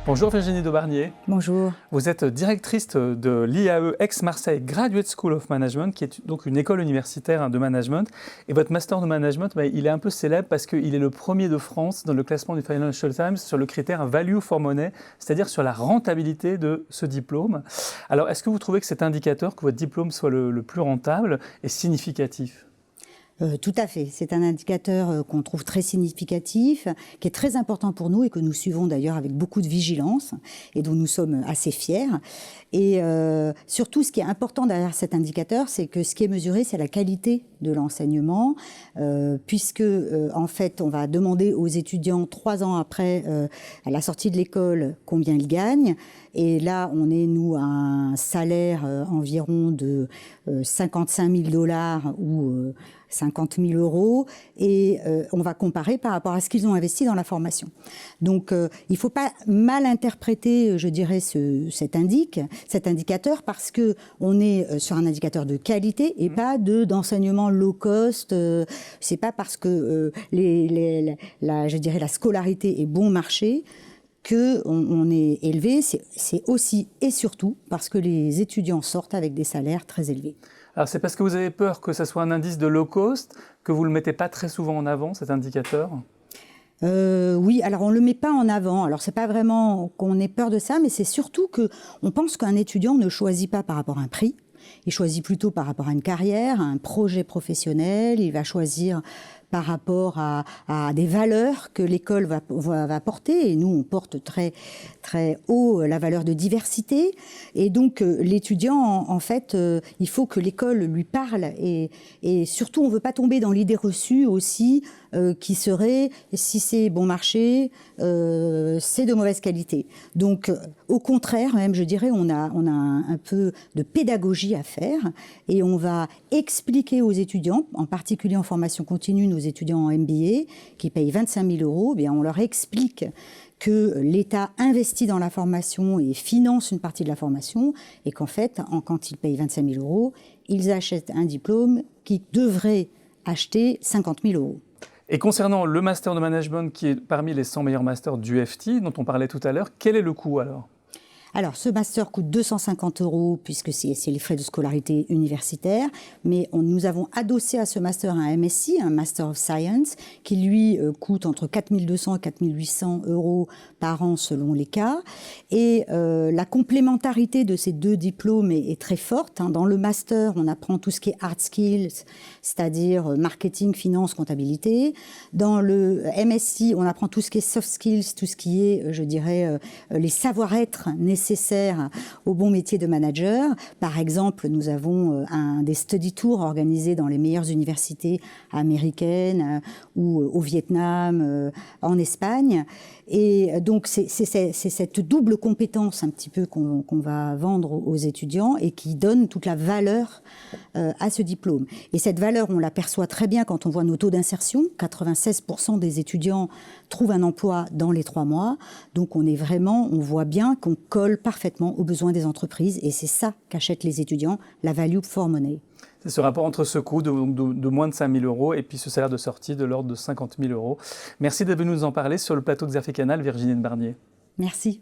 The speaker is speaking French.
Bonjour Virginie de Barnier. Bonjour. Vous êtes directrice de l'IAE Aix-Marseille Graduate School of Management, qui est donc une école universitaire de management. Et votre master de management, il est un peu célèbre parce qu'il est le premier de France dans le classement du Financial Times sur le critère Value for Money, c'est-à-dire sur la rentabilité de ce diplôme. Alors, est-ce que vous trouvez que cet indicateur, que votre diplôme soit le plus rentable, est significatif ? Tout à fait. C'est un indicateur qu'on trouve très significatif, qui est très important pour nous et que nous suivons d'ailleurs avec beaucoup de vigilance et dont nous sommes assez fiers. Et surtout, ce qui est important derrière cet indicateur, c'est que ce qui est mesuré, c'est la qualité de l'enseignement, puisque en fait, on va demander aux étudiants 3 ans après, à la sortie de l'école, combien ils gagnent. Et là, on est, nous, à un salaire environ de 55 000 $ ou 50 000 €, et on va comparer par rapport à ce qu'ils ont investi dans la formation. Donc, il ne faut pas mal interpréter, je dirais, cet indicateur, parce qu'on est sur un indicateur de qualité et pas d'enseignement low cost. C'est pas parce que je dirais, la scolarité est bon marché qu'on est élevé, c'est aussi et surtout parce que les étudiants sortent avec des salaires très élevés. Alors c'est parce que vous avez peur que ça soit un indice de low cost, que vous ne le mettez pas très souvent en avant, cet indicateur ? Oui, alors on ne le met pas en avant. Alors c'est pas vraiment qu'on ait peur de ça, mais c'est surtout qu'on pense qu'un étudiant ne choisit pas par rapport à un prix. Il choisit plutôt par rapport à une carrière, à un projet professionnel. Il va choisir par rapport à des valeurs que l'école va porter. Et nous, on porte très, très haut la valeur de diversité. Et donc, l'étudiant, en fait, il faut que l'école lui parle. Et surtout, on ne veut pas tomber dans l'idée reçue aussi qui serait, si c'est bon marché, c'est de mauvaise qualité. Donc, au contraire, même, je dirais, on a un peu de pédagogie à faire. Et on va expliquer aux étudiants, en particulier en formation continue, nos étudiants en MBA, qui payent 25 000 €, eh bien, on leur explique que l'État investit dans la formation et finance une partie de la formation, et qu'en fait, quand ils payent 25 000 €, ils achètent un diplôme qui devrait acheter 50 000 €. Et concernant le master de management, qui est parmi les 100 meilleurs masters du FT, dont on parlait tout à l'heure, quel est le coût alors ? Alors, ce master coûte 250 € puisque c'est les frais de scolarité universitaire, mais nous avons adossé à ce master un MSc, un Master of Science, qui lui coûte entre 4 200 et 4 800 € par an selon les cas. Et la complémentarité de ces deux diplômes est très forte. Dans le master, on apprend tout ce qui est hard skills, c'est-à-dire marketing, finance, comptabilité. Dans le MSc, on apprend tout ce qui est soft skills, tout ce qui est, je dirais, les savoir-être nécessaires au bon métier de manager. Par exemple, nous avons des study tours organisés dans les meilleures universités américaines ou au Vietnam, en Espagne. Et donc, c'est cette double compétence un petit peu qu'on va vendre aux étudiants et qui donne toute la valeur à ce diplôme. Et cette valeur, on l'aperçoit très bien quand on voit nos taux d'insertion. 96% des étudiants trouvent un emploi dans les 3 mois. Donc, on voit bien qu'on colle parfaitement aux besoins des entreprises. Et c'est ça qu'achètent les étudiants, la value for money. C'est ce rapport entre ce coût de moins de 5 000 € et puis ce salaire de sortie de l'ordre de 50 000 €. Merci d'être venu nous en parler sur le plateau de Xerfi Canal, Virginie de Barnier. Merci.